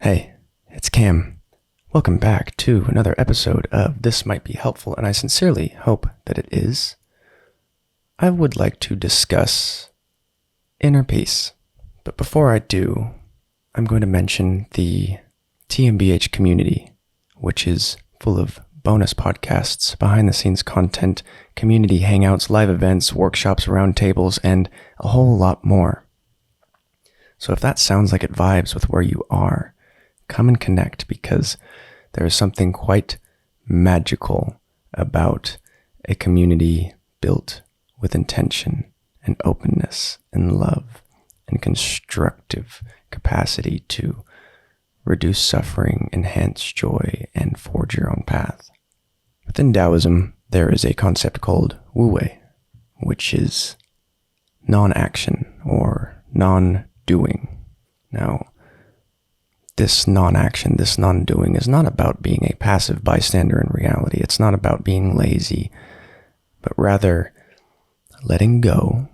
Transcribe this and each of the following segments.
Hey, it's Cam. Welcome back to another episode of This Might Be Helpful, and I sincerely hope that it is. I would like to discuss inner peace, but before I do, I'm going to mention the TMBH community, which is full of bonus podcasts, behind-the-scenes content, community hangouts, live events, workshops, roundtables, and a whole lot more. So if that sounds like it vibes with where you are, come and connect, because there is something quite magical about a community built with intention and openness and love and constructive capacity to reduce suffering, enhance joy, and forge your own path. Within Taoism, there is a concept called wu-wei, which is non-action or non-doing. Now, this non-action, this non-doing is not about being a passive bystander in reality. It's not about being lazy, but rather letting go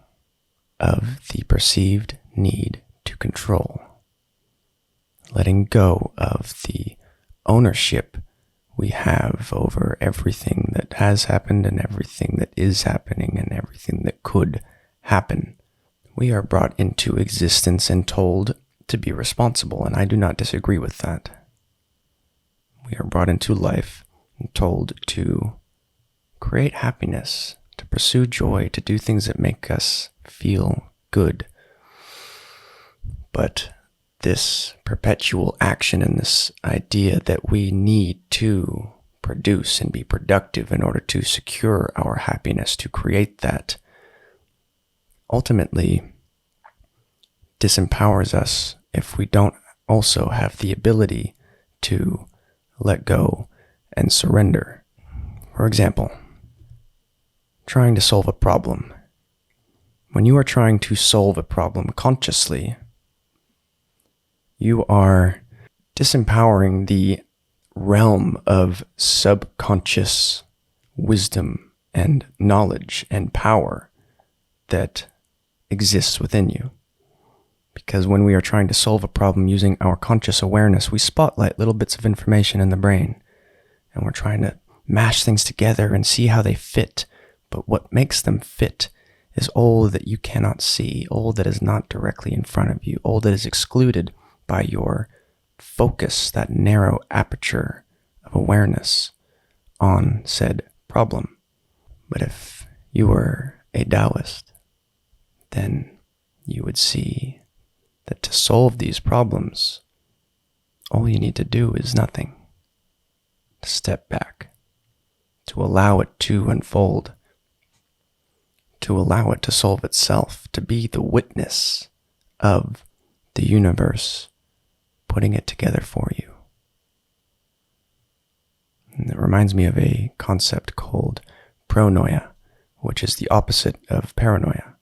of the perceived need to control. Letting go of the ownership we have over everything that has happened and everything that is happening and everything that could happen. We are brought into existence and told to be responsible, and I do not disagree with that. We are brought into life and told to create happiness, to pursue joy, to do things that make us feel good. But this perpetual action and this idea that we need to produce and be productive in order to secure our happiness, to create that, ultimately disempowers us if we don't also have the ability to let go and surrender. For example, trying to solve a problem. When you are trying to solve a problem consciously, you are disempowering the realm of subconscious wisdom and knowledge and power that exists within you. Because when we are trying to solve a problem using our conscious awareness, we spotlight little bits of information in the brain, and we're trying to mash things together and see how they fit. But what makes them fit is all that you cannot see, all that is not directly in front of you, all that is excluded by your focus, that narrow aperture of awareness on said problem. But if you were a Taoist, then you would see that to solve these problems, all you need to do is nothing. To step back, to allow it to unfold, to allow it to solve itself, to be the witness of the universe putting it together for you. And it reminds me of a concept called Pronoia, which is the opposite of paranoia.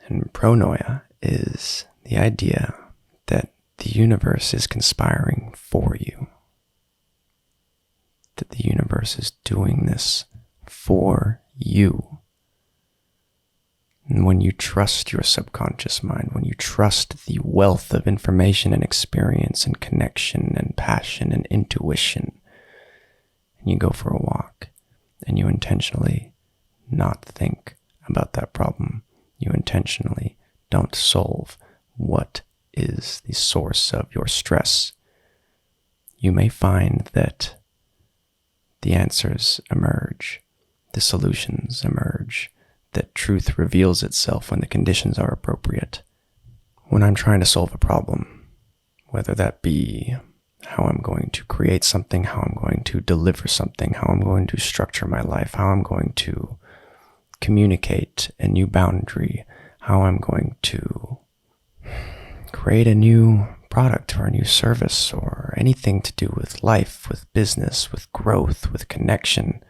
And Pronoia is the idea that the universe is conspiring for you. That the universe is doing this for you. And when you trust your subconscious mind, when you trust the wealth of information and experience and connection and passion and intuition, and you go for a walk and you intentionally not think about that problem, you intentionally don't solve what is the source of your stress, you may find that the answers emerge, the solutions emerge, that truth reveals itself when the conditions are appropriate. When I'm trying to solve a problem, whether that be how I'm going to create something, how I'm going to deliver something, how I'm going to structure my life, how I'm going to communicate a new boundary, how I'm going to create a new product or a new service or anything to do with life, with business, with growth, with connection.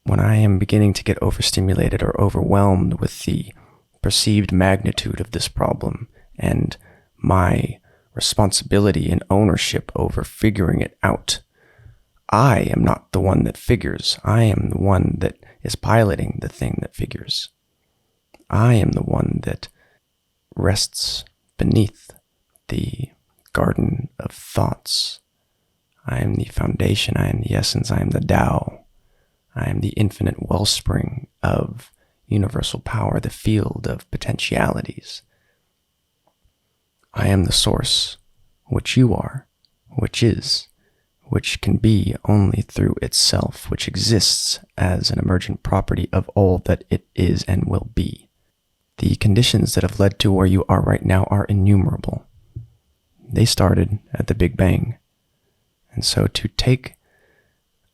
When I am beginning to get overstimulated or overwhelmed with the perceived magnitude of this problem and my responsibility and ownership over figuring it out, I am not the one that figures. I am the one that is piloting the thing that figures. I am the one that rests beneath the garden of thoughts. I am the foundation, I am the essence, I am the Tao. I am the infinite wellspring of universal power, the field of potentialities. I am the source, which you are, which is, which can be only through itself, which exists as an emergent property of all that it is and will be. The conditions that have led to where you are right now are innumerable. They started at the Big Bang. And so to take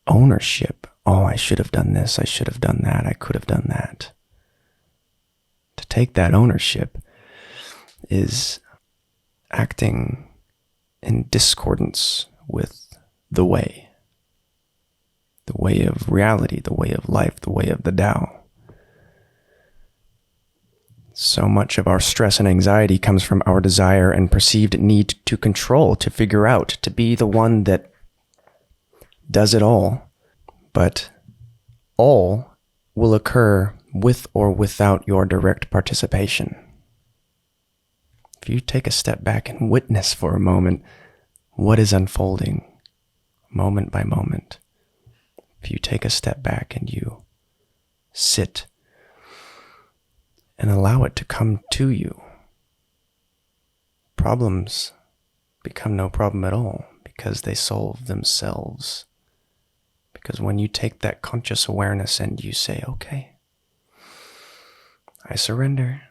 ownership, oh, I should have done this, I should have done that, I could have done that. To take that ownership is acting in discordance with the way of reality, the way of life, the way of the Tao. So much of our stress and anxiety comes from our desire and perceived need to control, to figure out, to be the one that does it all. But all will occur with or without your direct participation. If you take a step back and witness for a moment what is unfolding moment by moment, if you take a step back and you sit and allow it to come to you, problems become no problem at all because they solve themselves. Because when you take that conscious awareness and you say, okay, I surrender,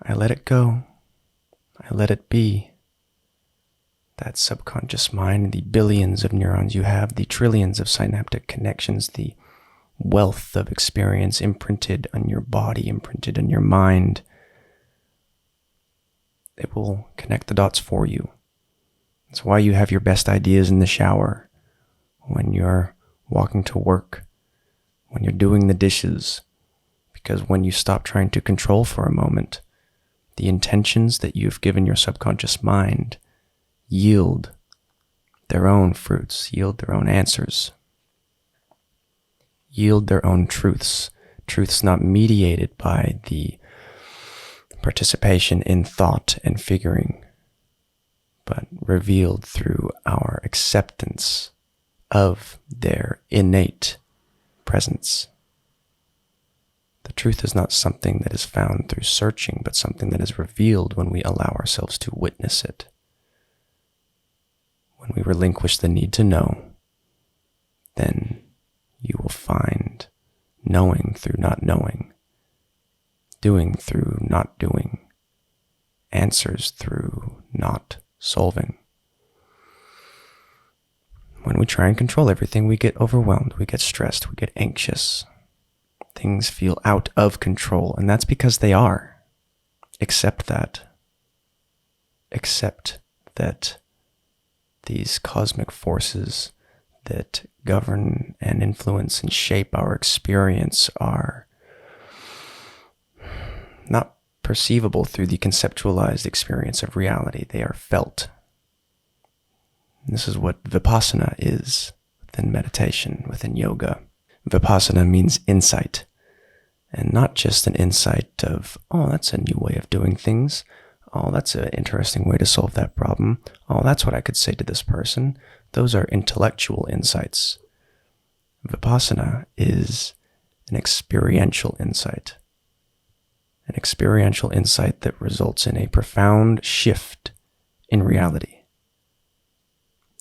I let it go, I let it be, that subconscious mind, the billions of neurons you have, the trillions of synaptic connections, the wealth of experience imprinted on your body, imprinted on your mind, it will connect the dots for you. That's why you have your best ideas in the shower, when you're walking to work, when you're doing the dishes, because when you stop trying to control for a moment, the intentions that you've given your subconscious mind yield their own fruits, yield their own answers, yield their own truths, truths not mediated by the participation in thought and figuring, but revealed through our acceptance of their innate presence. The truth is not something that is found through searching, but something that is revealed when we allow ourselves to witness it. When we relinquish the need to know, then you will find knowing through not knowing, doing through not doing, answers through not solving. When we try and control everything, we get overwhelmed, we get stressed, we get anxious. Things feel out of control, and that's because they are. Accept that. Accept that these cosmic forces that govern and influence and shape our experience are not perceivable through the conceptualized experience of reality. They are felt. This is what Vipassana is within meditation, within yoga. Vipassana means insight, and not just an insight of, oh, that's a new way of doing things. Oh, that's an interesting way to solve that problem. Oh, that's what I could say to this person. Those are intellectual insights. Vipassana is an experiential insight. An experiential insight that results in a profound shift in reality.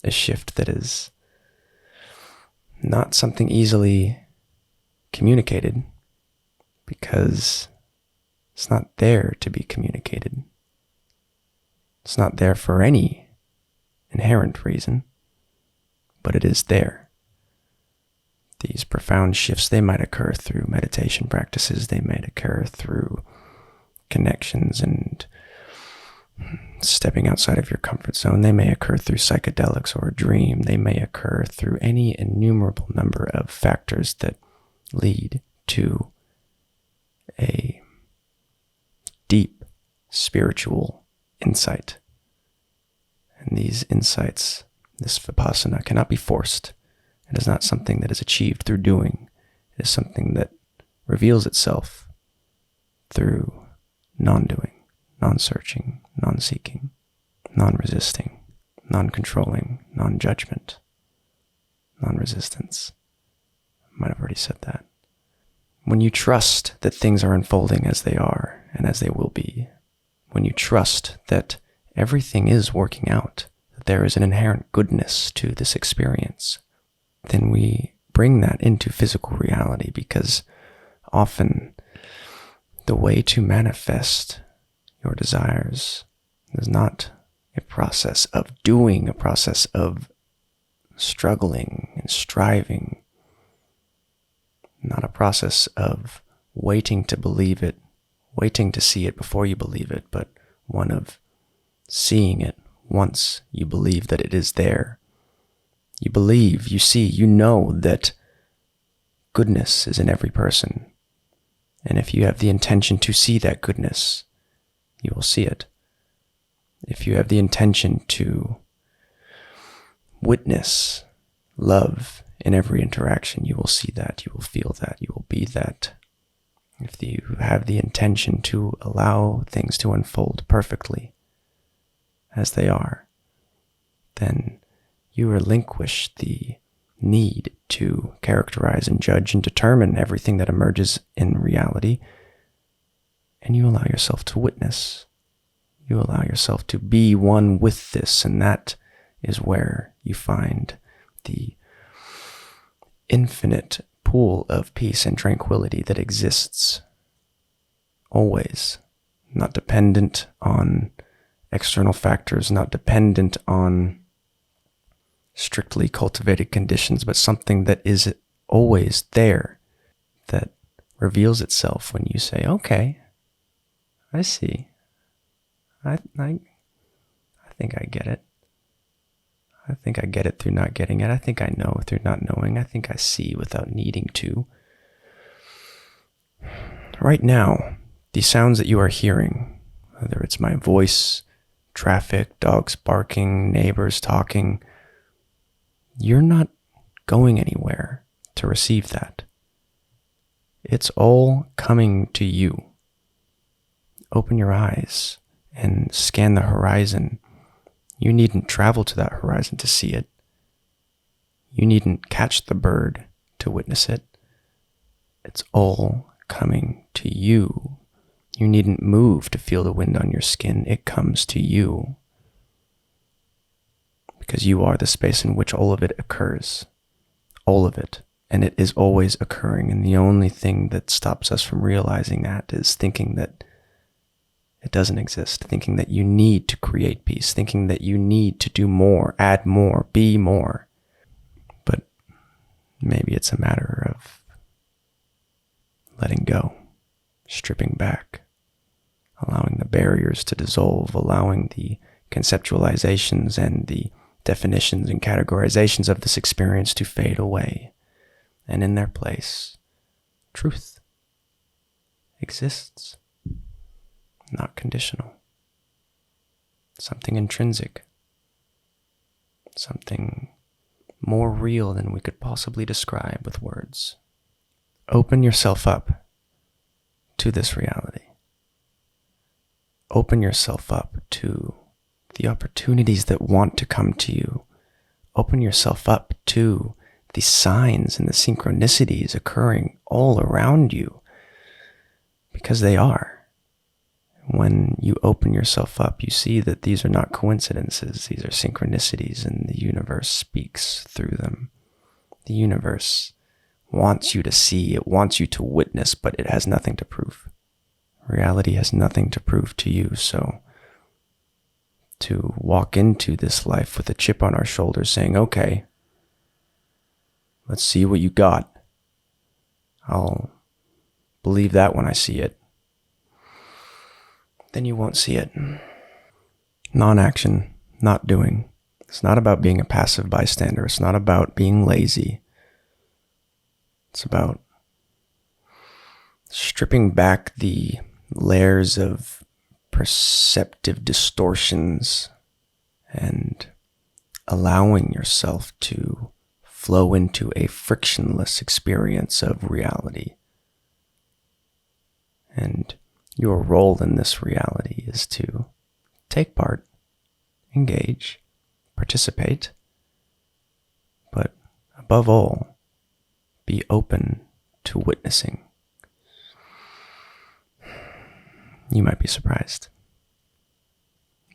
A shift that is not something easily communicated because it's not there to be communicated. It's not there for any inherent reason, but it is there. These profound shifts, they might occur through meditation practices, they might occur through connections and stepping outside of your comfort zone. They may occur through psychedelics or a dream. They may occur through any innumerable number of factors that lead to a deep spiritual insight. And these insights, this Vipassana, cannot be forced. It is not something that is achieved through doing. It is something that reveals itself through non-doing, non-searching, non-seeking, non-resisting, non-controlling, non-judgment, non-resistance. I might have already said that. When you trust that things are unfolding as they are and as they will be, when you trust that everything is working out, that there is an inherent goodness to this experience, then we bring that into physical reality, because often the way to manifest your desires is not a process of doing, a process of struggling and striving, not a process of waiting to believe it, waiting to see it before you believe it, but one of seeing it once you believe that it is there. You believe, you see, you know that goodness is in every person. And if you have the intention to see that goodness, you will see it. If you have the intention to witness love in every interaction, you will see that, you will feel that, you will be that. If you have the intention to allow things to unfold perfectly as they are, then you relinquish the need to characterize and judge and determine everything that emerges in reality, and you allow yourself to witness. You allow yourself to be one with this, and that is where you find the infinite pool of peace and tranquility that exists always, not dependent on external factors, not dependent on strictly cultivated conditions, but something that is always there, that reveals itself when you say, okay, I see. I think I get it. I think I get it through not getting it. I think I know through not knowing. I think I see without needing to. Right now, the sounds that you are hearing, whether it's my voice, traffic, dogs barking, neighbors talking, you're not going anywhere to receive that. It's all coming to you. Open your eyes and scan the horizon. You needn't travel to that horizon to see it. You needn't catch the bird to witness it. It's all coming to you. You needn't move to feel the wind on your skin. It comes to you. Because you are the space in which all of it occurs. All of it. And it is always occurring. And the only thing that stops us from realizing that is thinking that it doesn't exist. Thinking that you need to create peace. Thinking that you need to do more, add more, be more. But maybe it's a matter of letting go, stripping back, allowing the barriers to dissolve, allowing the conceptualizations and the definitions and categorizations of this experience to fade away. And in their place, truth exists, not conditional. Something intrinsic, something more real than we could possibly describe with words. Open yourself up to this reality. Open yourself up to the opportunities that want to come to you. Open yourself up to the signs and the synchronicities occurring all around you, because they are. When you open yourself up, you see that these are not coincidences. These are synchronicities, and the universe speaks through them. The universe wants you to see, it wants you to witness, but it has nothing to prove. Reality has nothing to prove to you, so to walk into this life with a chip on our shoulder saying, okay, let's see what you got. I'll believe that when I see it. Then you won't see it. Non-action, not doing. It's not about being a passive bystander. It's not about being lazy. It's about stripping back the layers of perceptive distortions and allowing yourself to flow into a frictionless experience of reality. And your role in this reality is to take part, engage, participate, but above all, be open to witnessing. You might be surprised.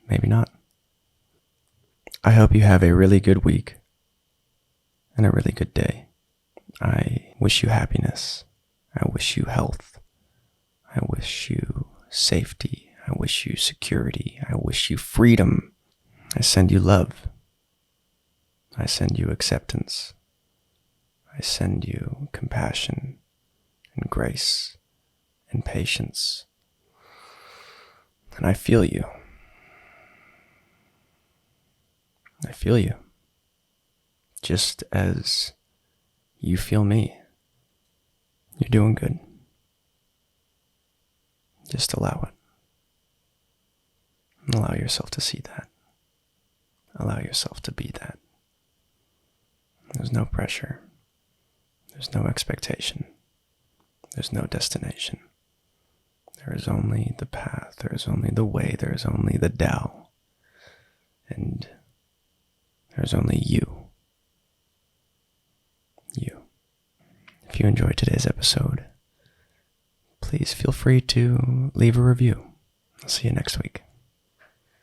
Maybe not. I hope you have a really good week and a really good day. I wish you happiness. I wish you health. I wish you safety. I wish you security. I wish you freedom. I send you love. I send you acceptance. I send you compassion and grace and patience. And I feel you. I feel you. Just as you feel me. You're doing good. Just allow it. Allow yourself to see that. Allow yourself to be that. There's no pressure. There's no expectation. There's no destination. There is only the path. There is only the way. There is only the Tao. And there's only you. You. If you enjoyed today's episode, please feel free to leave a review. I'll see you next week.